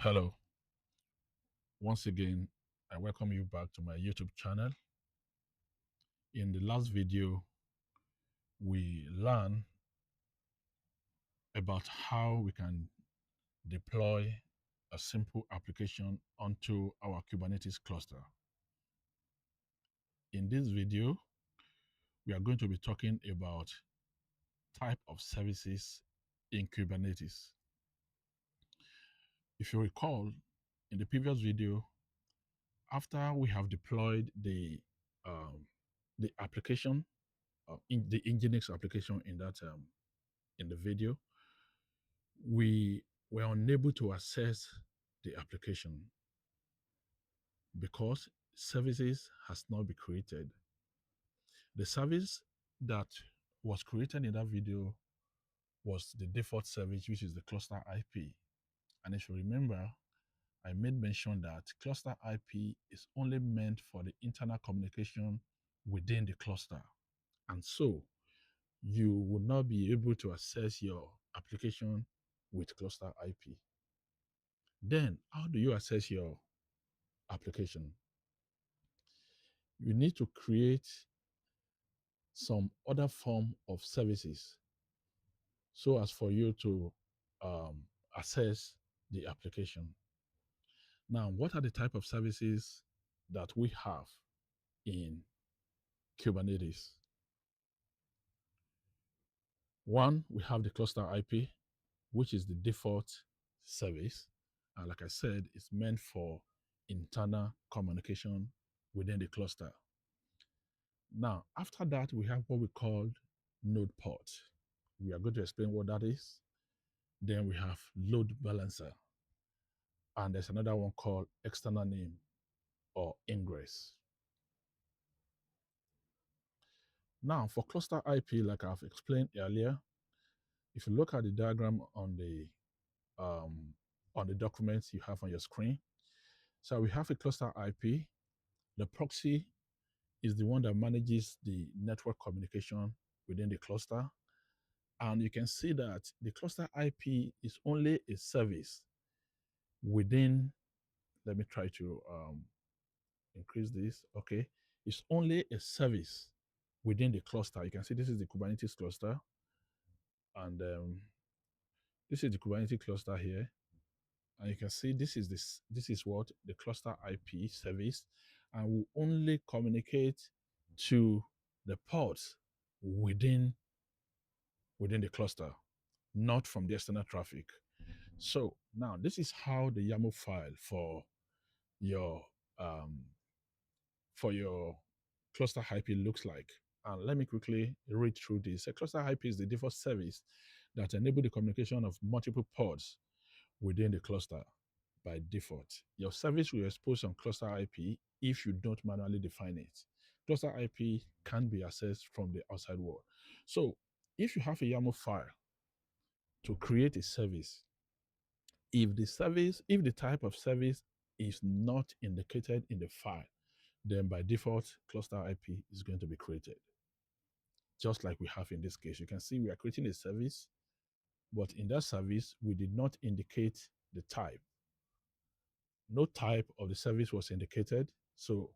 Hello, once again, I welcome you back to my YouTube channel. In the last video, we learned about how we can deploy a simple application onto our Kubernetes cluster. In this video, we are going to be talking about type of services in Kubernetes. If you recall, in the previous video, after we have deployed the application, the Nginx application in the video, we were unable to access the application because services has not been created. The service that was created in that video was the default service, which is the cluster IP. And if you remember, I made mention that cluster IP is only meant for the internal communication within the cluster. And so you would not be able to access your application with cluster IP. Then, how do you access your application? You need to create some other form of services so as for you to access the application. Now, what are the type of services that we have in Kubernetes? One, we have the cluster IP, which is the default service. And like I said, it's meant for internal communication within the cluster. Now, after that, we have what we call NodePort. We are going to explain what that is. Then we have LoadBalancer. And there's another one called external name or ingress. Now, for cluster IP, like I've explained earlier, if you look at the diagram on the documents you have on your screen, so we have a cluster IP. The proxy is the one that manages the network communication within the cluster. And you can see that the cluster IP is only a service within, let me try to increase this. Okay, it's only a service within the cluster. You can see this is the Kubernetes cluster, and this is the Kubernetes cluster here. And you can see this is what the cluster IP service, and will only communicate to the ports within the cluster, not from the external traffic. So now this is how the YAML file your um, for your cluster IP looks like. And let me quickly read through this. A cluster IP is the default service that enables the communication of multiple pods within the cluster by default. Your service will expose some cluster IP if you don't manually define it. Cluster IP can be accessed from the outside world. So if you have a YAML file to create a service, if the type of service is not indicated in the file, then by default, cluster IP is going to be created. Just like we have in this case. You can see we are creating a service, but in that service, we did not indicate the type. No type of the service was indicated. So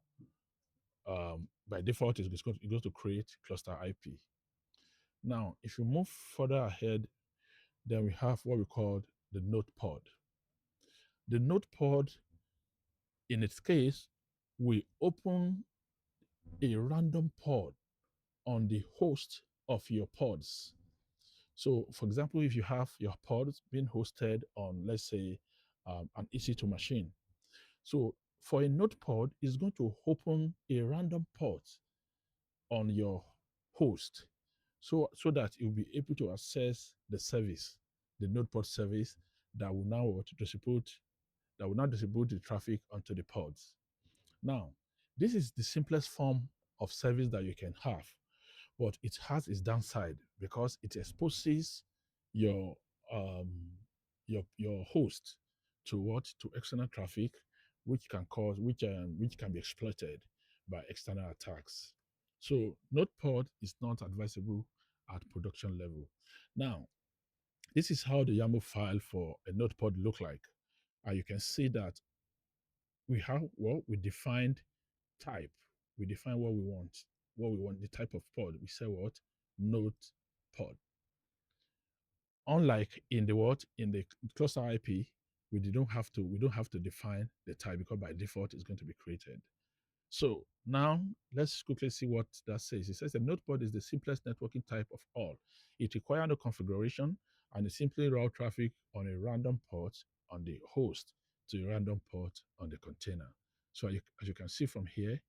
by default, it's going to create cluster IP. Now, if you move further ahead, then we have what we call the NodePort. The NodePort, in its case, we open a random pod on the host of your pods. So, for example, if you have your pods being hosted on, let's say, an EC2 machine. So, for a node pod, it's going to open a random port on your host, so that you'll be able to access the service, the NodePort service that will now distribute the traffic onto the pods. Now, this is the simplest form of service that you can have, but it has its downside because it exposes your host to external traffic, which can be exploited by external attacks. So NodePort is not advisable at production level. Now, this is how the YAML file for a NodePort look like. And you can see that we defined type. We define what we want, the type of pod. We say what? Node pod. Unlike in the what? In the cluster IP, we don't have to define the type because by default it's going to be created. So now let's quickly see what that says. It says the node pod is the simplest networking type of all. It requires no configuration and it simply route traffic on a random port on the host to a random port on the container. So as you can see from here,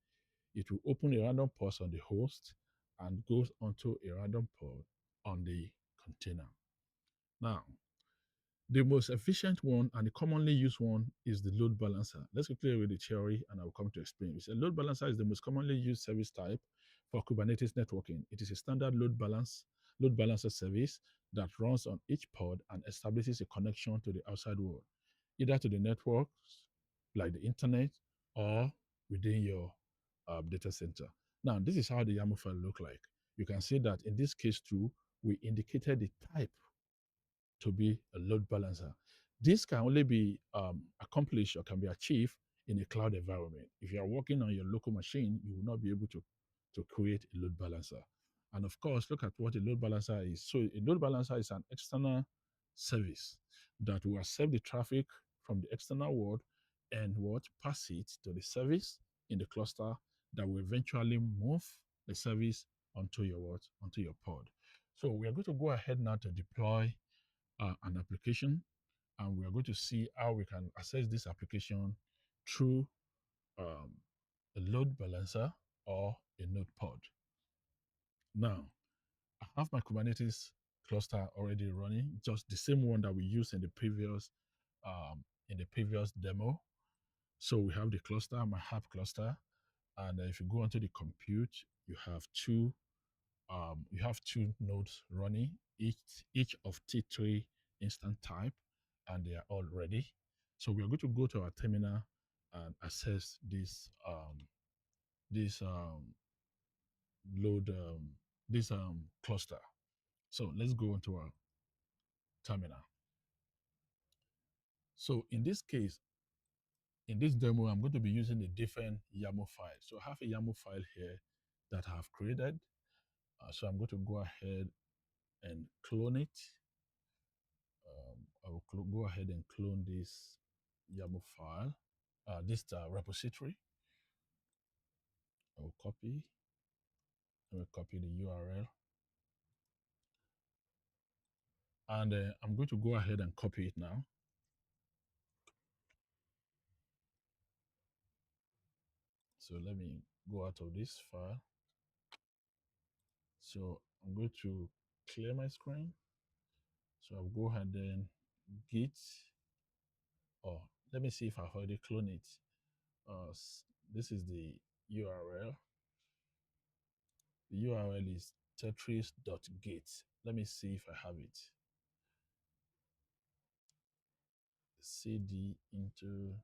it will open a random port on the host and goes onto a random port on the container. Now, the most efficient one and the commonly used one is the load balancer. Let's quickly read the theory and I will come to explain. We say load balancer is the most commonly used service type for Kubernetes networking. It is a standard load balancer service that runs on each pod and establishes a connection to the outside world, either to the networks like the internet or within your data center. Now, this is how the YAML file look like. You can see that in this case too, we indicated the type to be a load balancer. This can only be accomplished or can be achieved in a cloud environment. If you are working on your local machine, you will not be able to create a load balancer. And of course, look at what a load balancer is. So a load balancer is an external service that will accept the traffic from the external world and what pass it to the service in the cluster that will eventually move the service onto your what? Onto your pod. So we are going to go ahead now to deploy an application, and we are going to see how we can access this application through um, a load balancer or a node pod. Now, I have my Kubernetes cluster already running, just the same one that we used in the previous demo. So we have the cluster, my app cluster, and if you go onto the compute, you have two nodes running, each of T3 instant type, and they are all ready. So we are going to go to our terminal and access this load this cluster. So let's go into our terminal. So in this case, in this demo, I'm going to be using a different YAML file. So I have a YAML file here that I have created. So I'm going to go ahead and clone it. I will go ahead and clone this YAML file, this repository. I will copy. I will copy the URL. And I'm going to go ahead and copy it now. So let me go out of this file. So I'm going to clear my screen. So I'll go ahead and git, or let me see if I've already cloned it. This is the URL. The URL is tetris.git. Let me see if I have it. CD into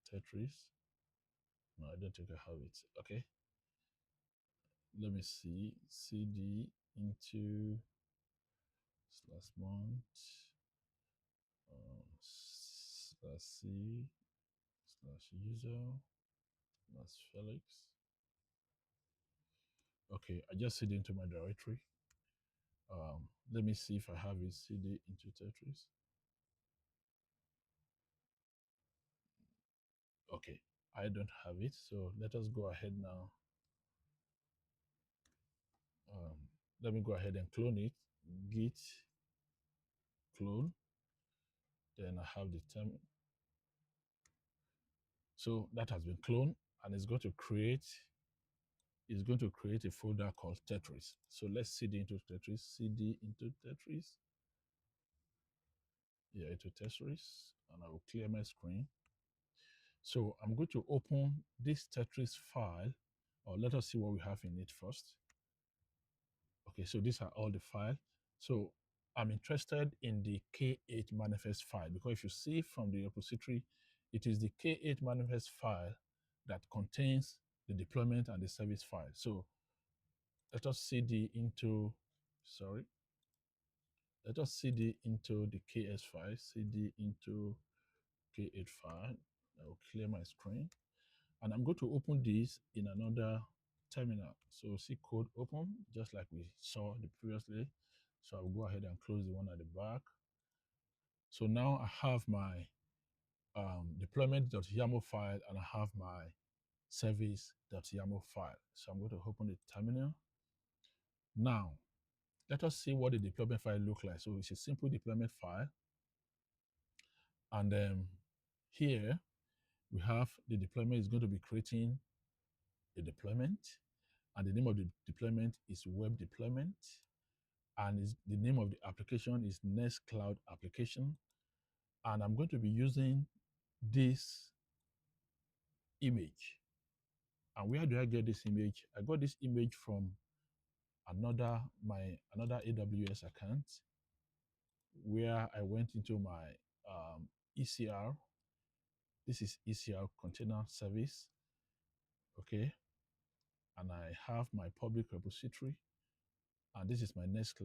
Tetris. No, I don't think I have it. Okay. Let me see. CD into slash mount slash C slash user slash Felix. Okay, I just CD into my directory. Let me see if I have it. CD into Tetris. Okay, I don't have it. So let us go ahead now. Let me go ahead and clone it. Git clone. Then I have the term. So that has been cloned and it's going to create a folder called Tetris. So let's CD into Tetris, CD into Tetris. Yeah, into Tetris, and I will clear my screen. So I'm going to open this Tetris file, or let us see what we have in it first. Okay, so these are all the files. So I'm interested in the K8 manifest file because if you see from the repository, it is the K8 manifest file that contains the deployment and the service file. So let us CD into, let us CD into the KS file, CD into K8 file. I will clear my screen. And I'm going to open this in another terminal. So see code open, just like we saw previously. So I'll go ahead and close the one at the back. So now I have my deployment.yaml file and I have my service.yaml file. So I'm going to open the terminal. Now, let us see what the deployment file looks like. So it's a simple deployment file. And here we have the deployment is going to be creating a deployment. And the name of the deployment is web deployment. And the name of the application is Nest Cloud application. And I'm going to be using this image. And where do I get this image? I got this image from another AWS account where I went into my ECR. This is ECR container service, okay? And I have my public repository, and this is my Nest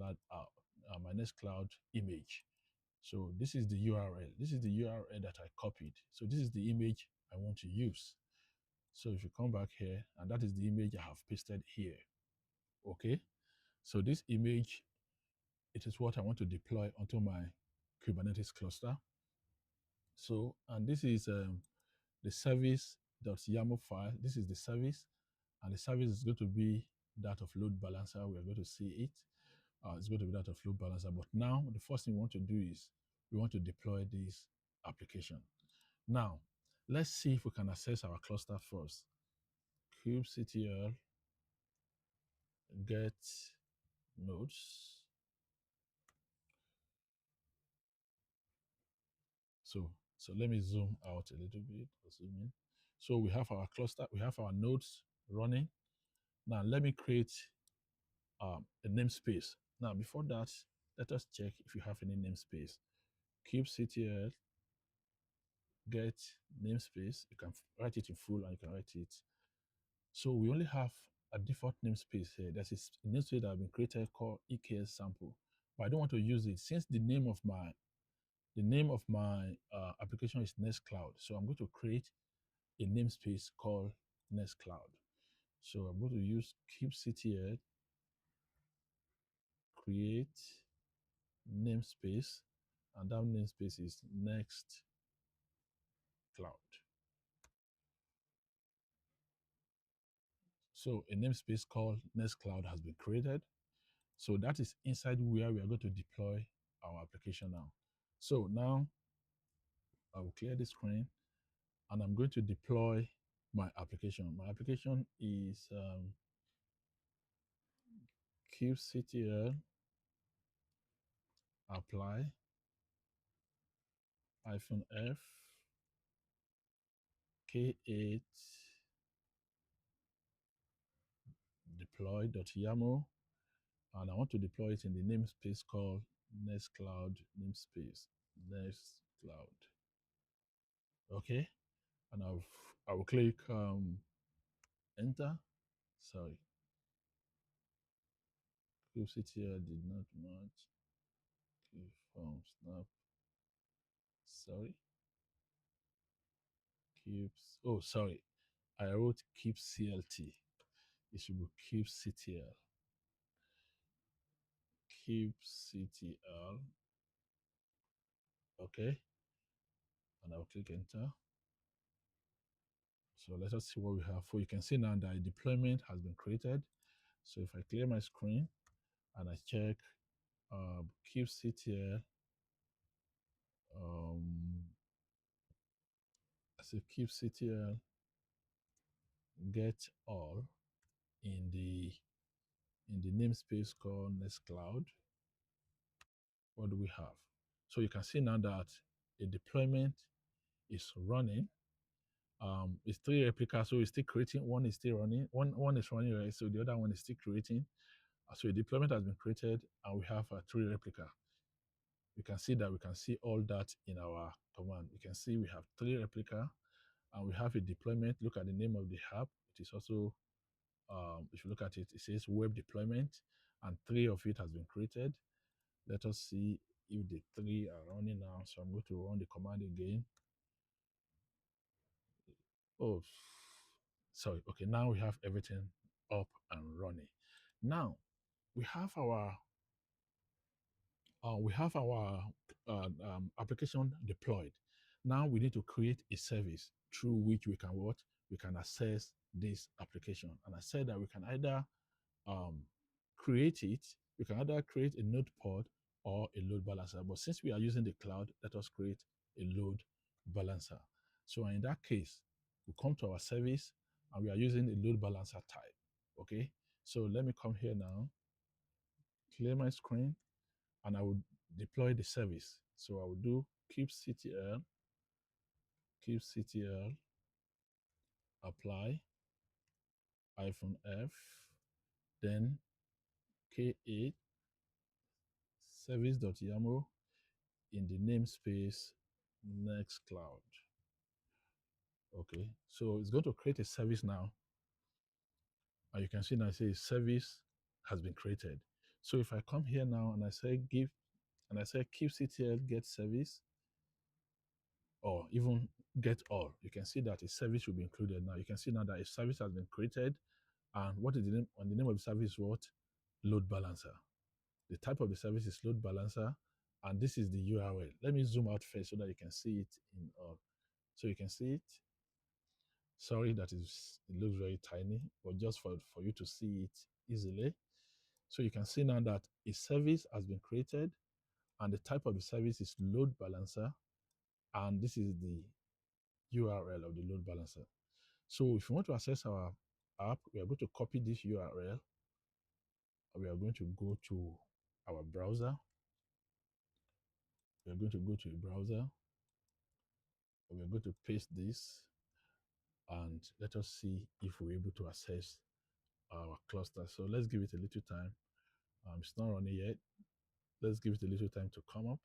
Cloud image. So this is the URL. This is the URL that I copied. So this is the image I want to use. So if you come back here, and that is the image I have pasted here, okay? So this image, it is what I want to deploy onto my Kubernetes cluster. So, and this is the service.yaml file. This is the service, and the service is going to be that of load balancer. We are going to see it. It's going to be that of load balancer. But now, the first thing we want to do is we want to deploy this application. Now, let's see if we can access our cluster first. kubectl get nodes. So let me zoom out a little bit. Zoom in. So we have our cluster, we have our nodes running. Now let me create a namespace. Now before that, let us check if you have any namespace. kubectl get namespace. You can write it in full and you can write it. So we only have a default namespace here. There's a namespace that has been created called EKS sample, but I don't want to use it since the name of my application is Nest Cloud. So I'm going to create a namespace called Nest Cloud. So I'm going to use kubectl create namespace, and that namespace is Nest Cloud. So a namespace called Nest Cloud has been created. So that is inside where we are going to deploy our application now. So now I will clear the screen and I'm going to deploy my application. My application is kubectl apply -f k8 deploy.yaml, and I want to deploy it in the namespace called Nest Cloud namespace, Nest Cloud. Okay, and I will click enter. Sorry, kubectl did not match. From snap. Sorry, cubes. Oh, sorry, I wrote kubectl. It should be kubectl. kubectl. Okay, and I'll click enter. So let us see what we have. So you can see now that a deployment has been created. So if I clear my screen and I check kubectl, I say kubectl get all in the namespace called Nest Cloud. What do we have? So you can see now that a deployment is running. It's 3 replicas, so it's still creating. One is still running. One is running, right? So the other one is still creating. So a deployment has been created, and we have a 3 replica. We can see that we can see all that in our command. You can see we have 3 replica, and we have a deployment. Look at the name of the app. It is also, if you look at it, it says web deployment, and 3 of it has been created. Let us see if the 3 are running now. So I'm going to run the command again. Oh, sorry. Okay, now we have everything up and running. Now we have our application deployed. Now we need to create a service through which we can what we can access this application. And I said that we can either um, create it. We can either create a NodePort or a load balancer. But since we are using the cloud, let us create a load balancer. So in that case, we come to our service and we are using a load balancer type. Okay. So let me come here now, clear my screen, and I will deploy the service. So I will do kubectl, apply -f, then k8 service.yaml in the namespace Nextcloud. Okay, so it's going to create a service now. And you can see now it says service has been created. So if I come here now and I say kubectl get service, or even get all, you can see that a service will be included now. You can see now that a service has been created. And what is the name? And the name of the service is what? Load balancer. The type of the service is load balancer. And this is the URL. Let me zoom out first so that you can see it in all. So you can see it. Sorry that it looks very tiny, but just for you to see it easily. So you can see now that a service has been created and the type of the service is load balancer. And this is the URL of the load balancer. So if you want to access our app, we are going to copy this URL. We are going to go to our browser. We are going to go to a browser. We are going to paste this and let us see if we're able to access our cluster. So let's give it a little time. It's not running yet. Let's give it a little time to come up.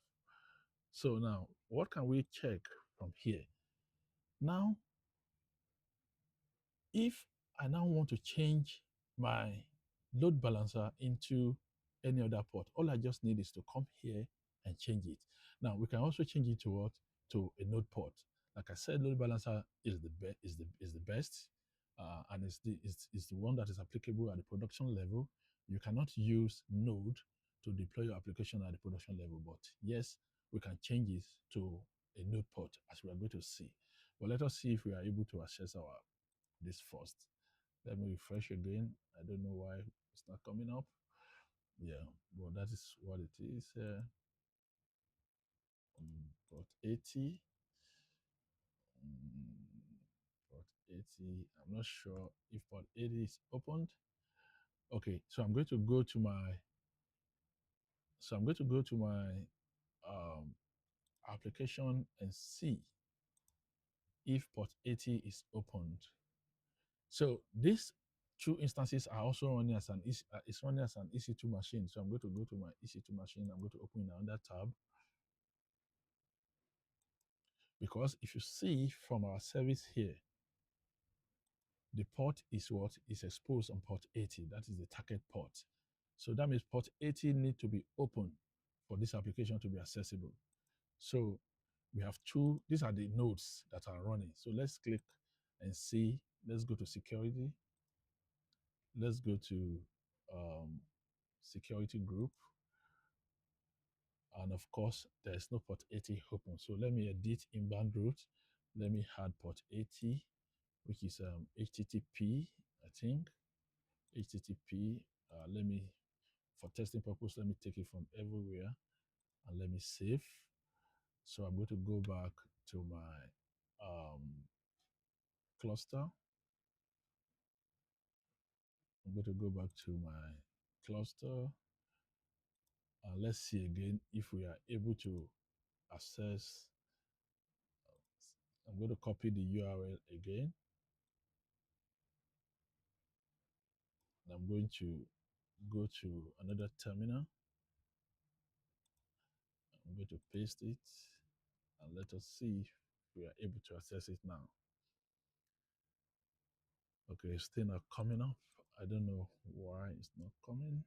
So now, what can we check from here? Now, if I now want to change my load balancer into any other port, all I just need is to come here and change it. Now, we can also change it to what? To a node port. Like I said, load balancer is the best, and it's the one that is applicable at the production level. You cannot use node to deploy your application at the production level, but yes, we can change it to a node port, as we are going to see. But let us see if we are able to access this first. Let me refresh again. I don't know why it's not coming up. Yeah, but that is what it is. Port 80. Port 80. I'm not sure if port 80 is opened. Okay, so I'm going to go to my application and see if port 80 is opened. So these two instances are also running as it's running as an EC2 machine. So I'm going to go to my EC2 machine. I'm going to open another tab. Because if you see from our service here, the port is what is exposed on port 80. That is the target port. So that means port 80 need to be open for this application to be accessible. So we have two, these are the nodes that are running. So let's click and see. Let's go to security. Let's go to security group. And of course, there's no port 80 open. So let me edit inbound route. Let me add port 80, which is HTTP, I think. HTTP. Let me, for testing purpose, let me take it from everywhere and let me save. So I'm going to go back to my cluster. I'm going to go back to my cluster. And let's see again if we are able to access. I'm going to copy the URL again. And I'm going to go to another terminal. I'm going to paste it and let us see if we are able to access it now. Okay, it's still not coming up. I don't know why it's not coming.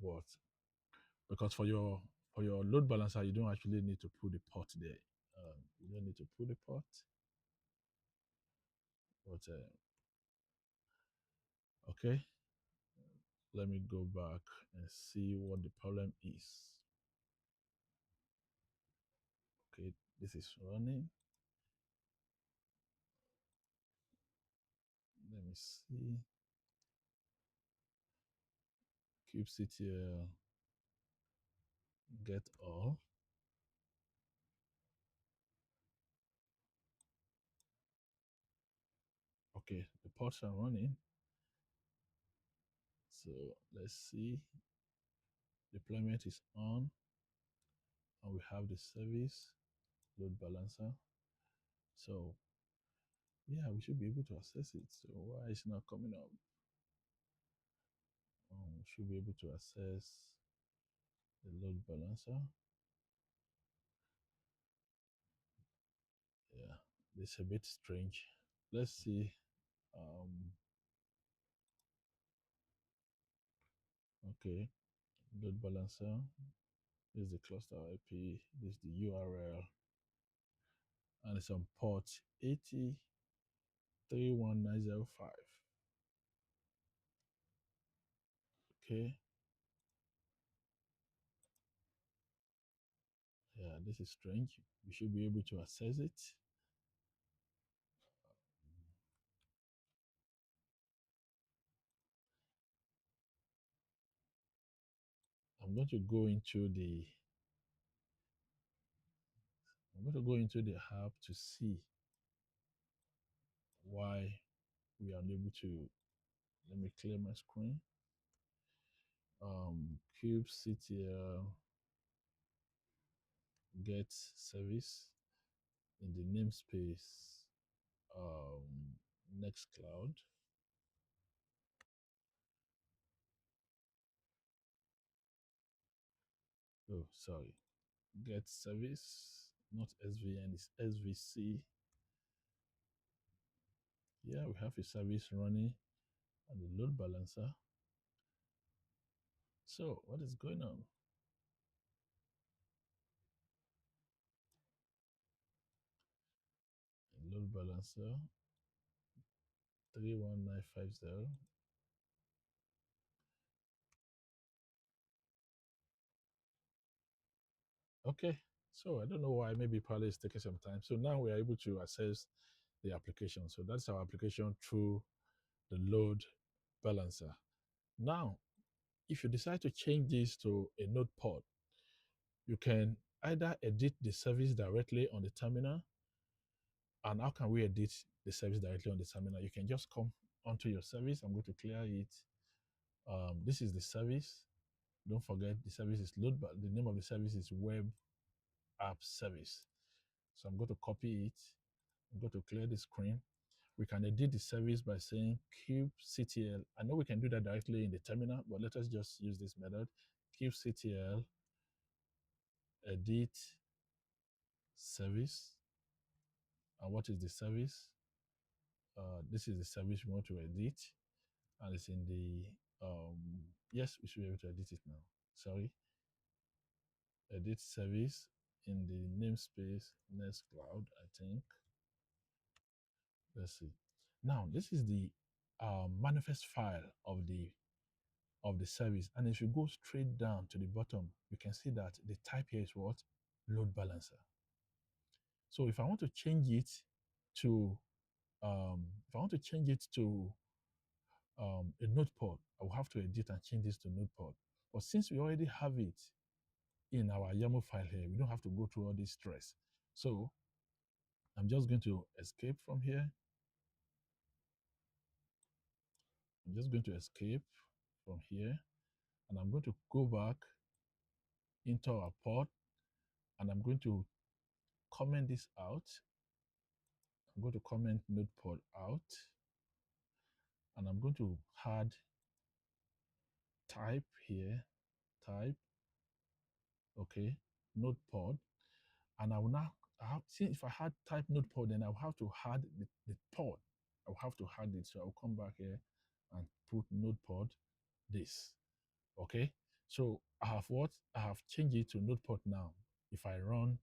But because for your load balancer, you don't actually need to put the port there. You don't need to put the port. But okay, let me go back and see what the problem is. Okay, this is running. Let me see. kubectl get all. Okay, the ports are running. So let's see. Deployment is on, and we have the service load balancer. So yeah, we should be able to access it. So why is it not coming up? We should be able to access the load balancer. Yeah, it's a bit strange. Let's see. Okay, load balancer. This is the cluster IP. This is the URL, and it's on port 80.31905. Okay. Yeah, this is strange. We should be able to access it. I'm going to go into the app to see why we are unable to. Let me clear my screen. Kubectl get service in the namespace Nextcloud. Oh, sorry. Get service, not SVN, it's SVC. Yeah, we have a service running and the load balancer. So, what is going on? Load balancer 31950. Okay, so I don't know why. Maybe probably it's taking some time. So now we are able to access the application. So that's our application through the load balancer. Now, if you decide to change this to a NodePort, you can either edit the service directly on the terminal. And how can we edit the service directly on the terminal? You can just come onto your service. I'm going to clear it. This is the service. Don't forget the service is load, but the name of the service is Web App Service. So I'm going to copy it. I'm going to clear the screen. We can edit the service by saying kubectl. I know we can do that directly in the terminal, but let us just use this method. Kubectl edit service. And what is the service? This is the service we want to edit. And it's in the, yes, we should be able to edit it now. Sorry. Edit service in the namespace Nextcloud, I think. Let's see. Now, this is the manifest file of the service. And if you go straight down to the bottom, you can see that the type here is what? Load balancer. So if I want to change it to a NodePort, I will have to edit and change this to NodePort. But since we already have it in our YAML file here, we don't have to go through all this stress. So I'm just going to escape from here. I'm just going to escape from here, and I'm going to go back into our port, and I'm going to comment this out. I'm going to comment NodePort out, and I'm going to add type here, type, okay, NodePort, and I will now, see if I had type NodePort, then I'll have to add the port. I'll have to add it. So I'll come back here and put NodePort this, okay? So I have what? I have changed it to NodePort now. If I run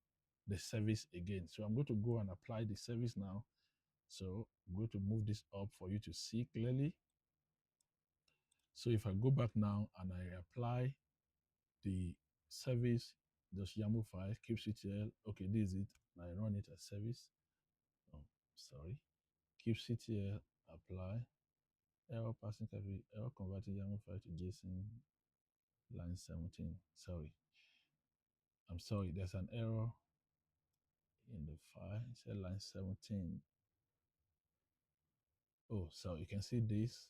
the service again, so I'm going to go and apply the service now. So I'm going to move this up for you to see clearly. So if I go back now and I apply the service .yaml file, kubectl, okay, this is it. I run it as service. Oh, sorry. kubectl, apply, error passing copy, error converting YAML file to JSON, line 17. Sorry. I'm sorry, there's an error in the file. It said line 17. Oh, so you can see this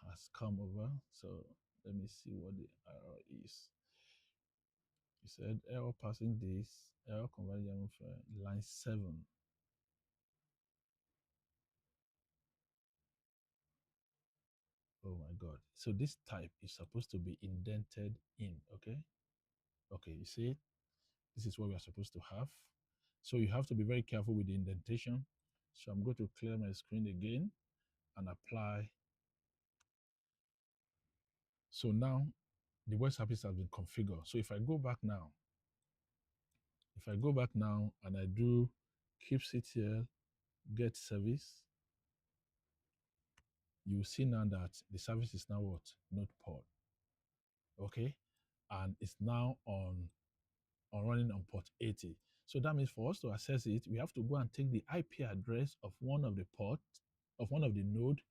has come over. So let me see what the error is. It said error passing this, error converting YAML file, line 7. Oh my God. So this type is supposed to be indented in, okay? Okay, you see it? This is what we are supposed to have. So you have to be very careful with the indentation. So I'm going to clear my screen again and apply. So now the web service has been configured. So if I go back now, and I do kubectl get service, you will see now that the service is now what? NodePort. Okay? And it's now on running on port 80. So that means for us to access it, we have to go and take the IP address of one of the port, of one of the node,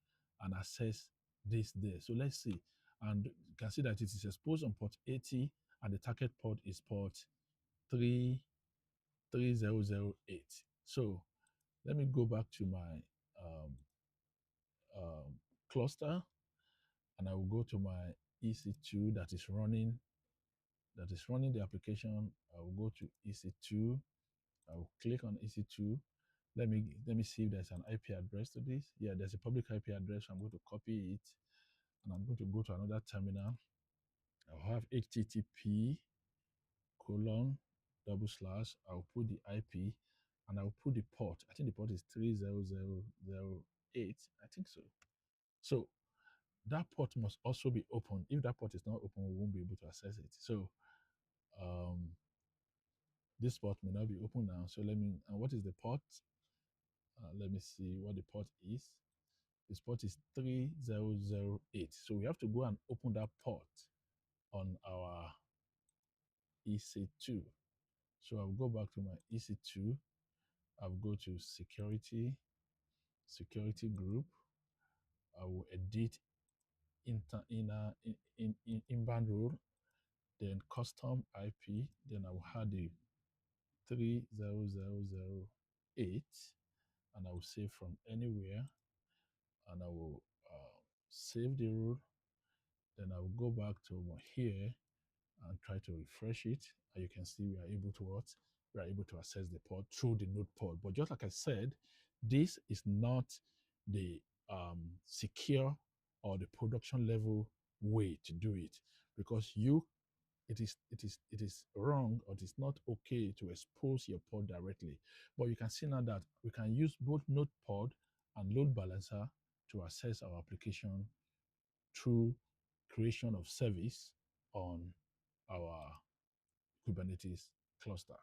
and access this there. So let's see. And you can see that it is exposed on port 80, and the target port is port 3008. So let me go back to my cluster, and I will go to my EC2 that is running the application. I will go to EC2. I will click on EC2. Let me see if there's an IP address to this. Yeah, there's a public IP address. I'm going to copy it, and I'm going to go to another terminal. I'll have HTTP colon double slash. I'll put the IP, and I'll put the port. I think the port is 30008. I think so. So that port must also be open. If that port is not open, we won't be able to access it. So this port may not be open now. So let me, and what is the port? Let me see what the port is. This port is 3008. So we have to go and open that port on our EC2. So I'll go back to my EC2. I'll go to security group. I will edit inbound rule, then custom IP. Then I will add the 30008, and I will save from anywhere, and I will save the rule. Then I will go back to here and try to refresh it. And you can see we are able to what? We are able to access the port through the node port. But just like I said, this is not the secure or the production level way to do it, because it is wrong, or it is not okay to expose your port directly. But you can see now that we can use both NodePort and load balancer to access our application through creation of service on our Kubernetes cluster.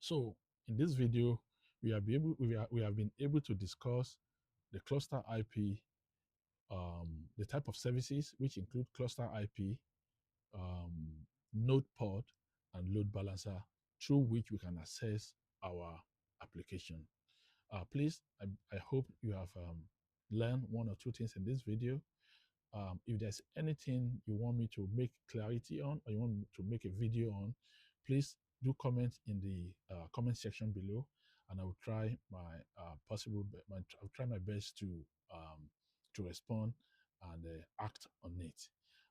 So in this video, we have been able to discuss the cluster IP, the type of services, which include cluster IP, NodePort, and load balancer, through which we can access our application. Please, I hope you have learned one or two things in this video. If there's anything you want me to make clarity on, or you want me to make a video on, please do comment in the comment section below, and I will try my I'll try my best to respond and act on it.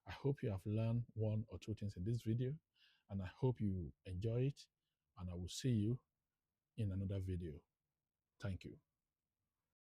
I hope you have learned one or two things in this video, and I hope you enjoy it, and I will see you in another video. Thank you.